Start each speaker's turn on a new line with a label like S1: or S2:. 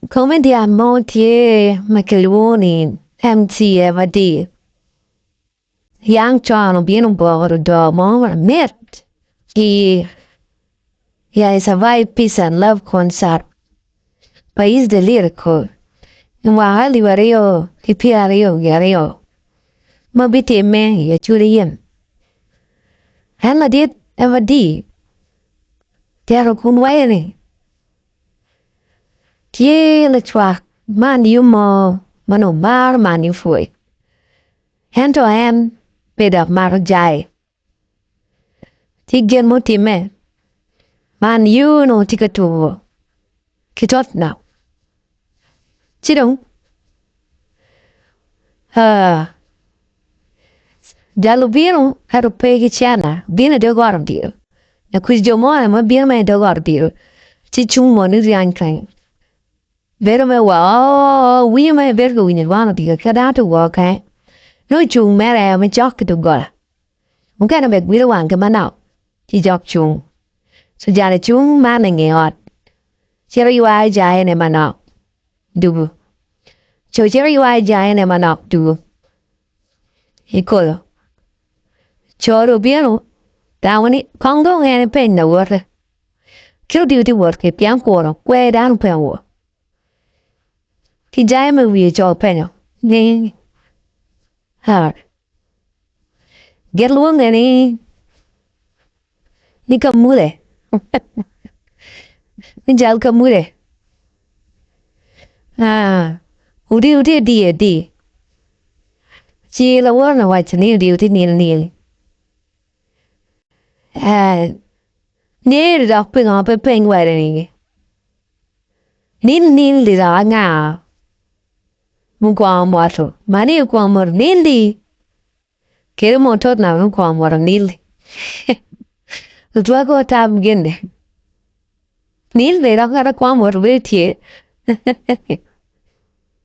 S1: Come dia montie macaloni empty evadi. Yang John bien un po' do mama met. He is a vibe peace and love concert. País de lyrical. Wahali wario, kipiario yario. Mabiti me ya churiyen. Hana dit evadi. Tero kun waini. Tie le chwa man yu mo mano mar man yu fui. Hento en pedap mar jai. Tigen mo time. Man yu no tikatuvo. Kitot now. Chidong. Jalubino haro pegi chana. Bina de goram dio. Na quiz jo mo ma bina me de goram dio. Chichung mo ni rian klang. Vero me wa we me vergo wini wana dio kadatu wa kai. No chung mere me jok to gola. Mungkin na beg wira wan ke manao. Chi jok chung. So jana chung mana ngeot. Chero yuai jaya ne manao. Dubu. So chero yuai jaya ne manao dubu. Ikolo. Choro biano. Dawani kongo ngene pen na worde. Kilo duty work ke pian koro. Kwe dan pen wo. Ki jaya me wi jo penyo. Ni. Hard. Get luang ni. Ni kamule. Ni jal kamule. Udi di. Chi la warna wacha ni udi ni. Ni da ping up ping wa ni. Ni li da nga. Mu kwa mo mani kwa mo ni. Kere mo tot na mu kwa mo ni. Luego tam ginde. Nil de la cara kwa mo ve tie.